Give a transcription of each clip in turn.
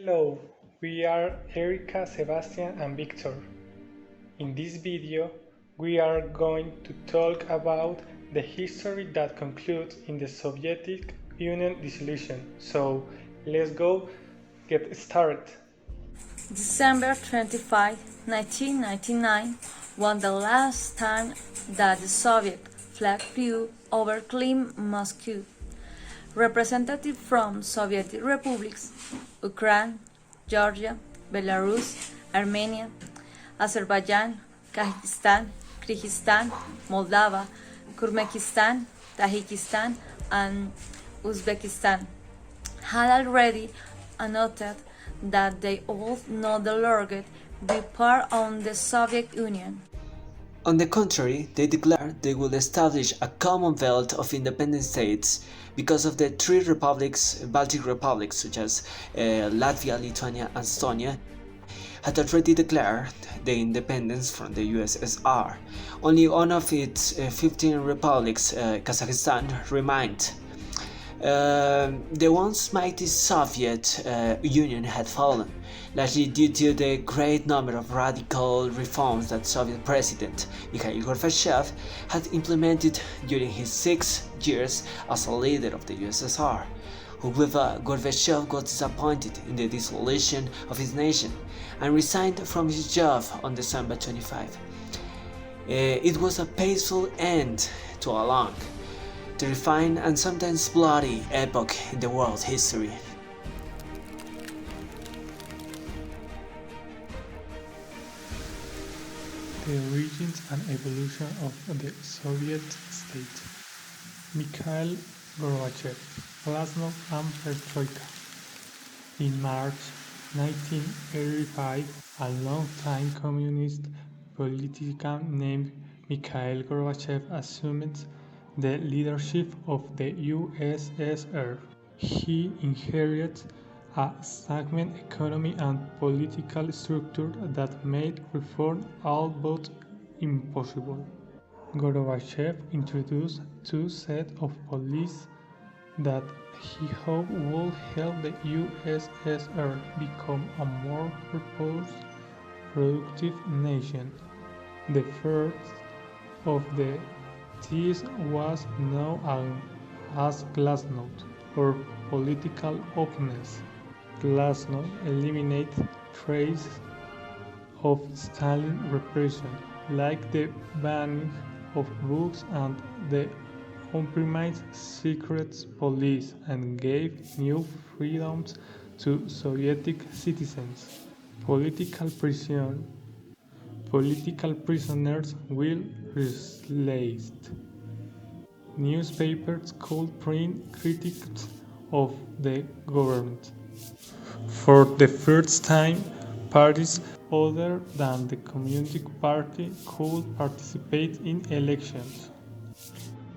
Hello, we are Erika, Sebastian and Victor. In this video, we are going to talk about the history that concludes in the Soviet Union dissolution. So, let's go get started. December 25, 1999 was the last time that the Soviet flag flew over clean Moscow. Representatives from Soviet republics, Ukraine, Georgia, Belarus, Armenia, Azerbaijan, Kazakhstan, Kyrgyzstan, Moldova, Turkmenistan, Tajikistan, and Uzbekistan had already announced that they would no longer be part of the Soviet Union. On the contrary, they declared they would establish a commonwealth of independent states because of the three Baltic republics such as Latvia, Lithuania and Estonia had already declared their independence from the USSR. Only one of its 15 republics, Kazakhstan, remained. The once mighty Soviet Union had fallen, largely due to the great number of radical reforms that Soviet President Mikhail Gorbachev had implemented during his 6 years as a leader of the USSR. However, Gorbachev got disappointed in the dissolution of his nation and resigned from his job on December 25. It was a painful end to a long, terrifying and sometimes bloody epoch in the world history. The origins and evolution of the Soviet state. Mikhail Gorbachev, Glasnost and Perestroika. In March 1985, a long-time communist politician named Mikhail Gorbachev assumed the leadership of the USSR. He inherited a stagnant economy and political structure that made reform all but impossible. Gorbachev introduced two sets of policies that he hoped would help the USSR become a more productive nation. The first of these was known as Glasnost, or political openness. Glasnost eliminated traces of Stalin repression, like the banning of books and the compromised secret police, and gave new freedoms to Soviet citizens. Political prisoners were released. Newspapers could print critiques of the government. For the first time, parties other than the Communist Party could participate in elections.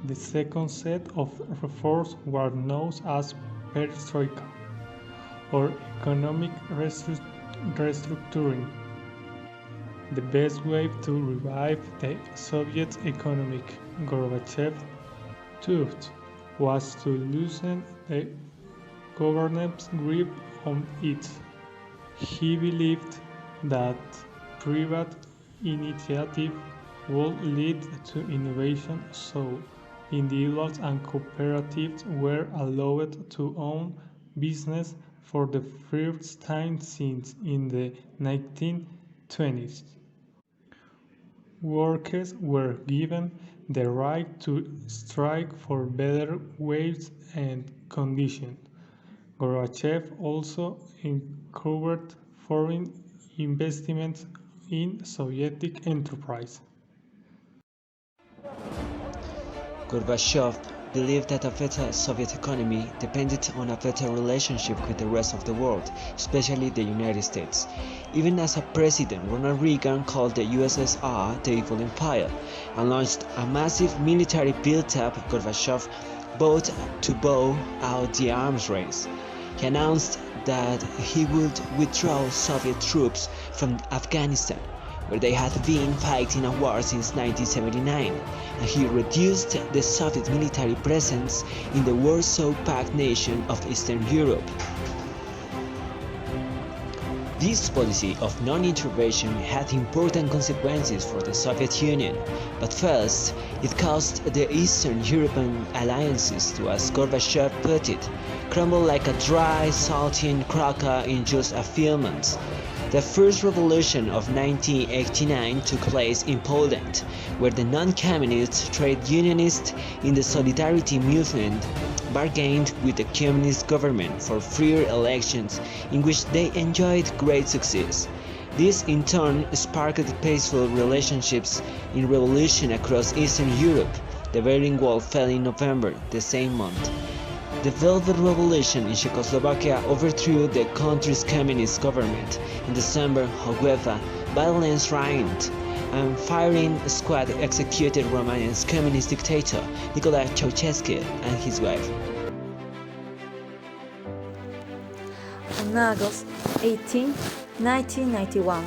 The second set of reforms were known as Perestroika, or economic restructuring. The best way to revive the Soviet economy, Gorbachev thought, was to loosen the government's grip on it. He believed that private initiative would lead to innovation, so individuals and cooperatives were allowed to own business for the first time since in the 1920s. Workers were given the right to strike for better wages and conditions. Gorbachev also encouraged foreign investment in Soviet enterprise. Gorbachev believed that a better Soviet economy depended on a better relationship with the rest of the world, especially the United States. Even as a president, Ronald Reagan called the USSR the evil empire and launched a massive military build-up. Gorbachev vowed to bow out the arms race. He announced that he would withdraw Soviet troops from Afghanistan, where they had been fighting a war since 1979, and he reduced the Soviet military presence in the Warsaw Pact nation of Eastern Europe. This policy of non-intervention had important consequences for the Soviet Union, but first, it caused the Eastern European alliances to, as Gorbachev put it, crumble like a dry, saltine cracker in just a few months. The first revolution of 1989 took place in Poland, where the non-communist trade unionists in the Solidarity movement bargained with the communist government for freer elections in which they enjoyed great success. This in turn sparked peaceful relationships in revolution across Eastern Europe. The Berlin Wall fell in November the same month. The Velvet Revolution in Czechoslovakia overthrew the country's communist government. In December, however, violence reigned, and firing squad executed Romania's communist dictator Nicolae Ceausescu and his wife. On August 18, 1991,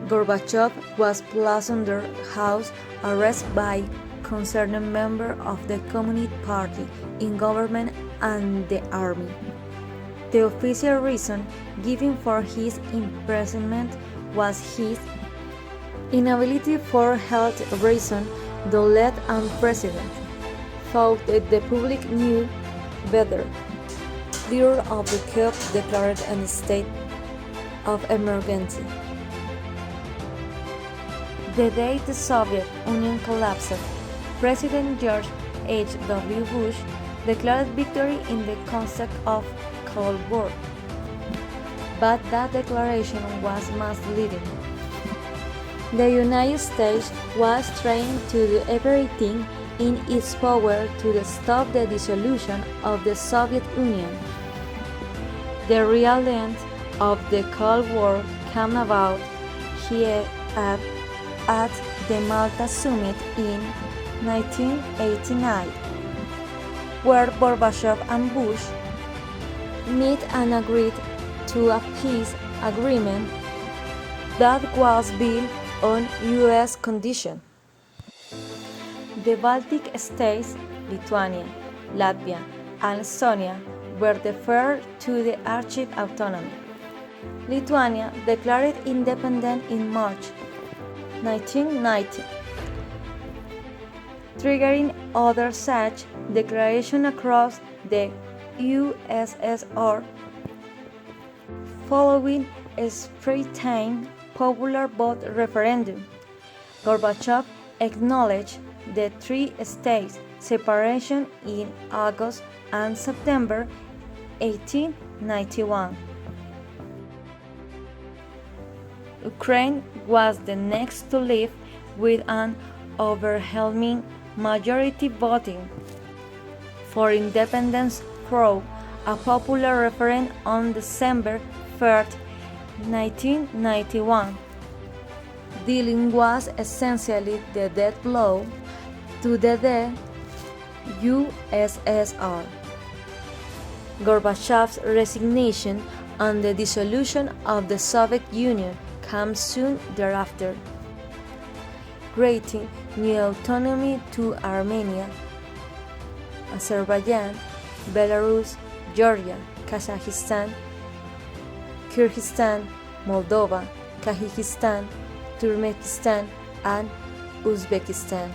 Gorbachev was placed under house arrest by concerned member of the Communist Party in government and the army. The official reason given for his imprisonment was his inability for health reasons. The late president thought that the public knew better. Leader of the coup declared a state of emergency. The day the Soviet Union collapsed, President George H.W. Bush declared victory in the concept of Cold War. But that declaration was misleading. The United States was trying to do everything in its power to stop the dissolution of the Soviet Union. The real end of the Cold War came about here at the Malta Summit in 1989, where Gorbachev and Bush met and agreed to a peace agreement that was built on U.S. conditions. The Baltic states, Lithuania, Latvia, and Estonia, were the first to the achieve autonomy. Lithuania declared independence in March 1990, triggering other such declarations across the USSR. Following a springtime popular vote referendum, Gorbachev acknowledged the three-state separation in August and September 1891. Ukraine was the next to leave with an overwhelming majority voting for independence through a popular referendum on December 3, 1991. Dealing was essentially the death blow to the USSR. Gorbachev's resignation and the dissolution of the Soviet Union came soon thereafter, granting new autonomy to Armenia, Azerbaijan, Belarus, Georgia, Kazakhstan, Kyrgyzstan, Moldova, Tajikistan, Turkmenistan, and Uzbekistan.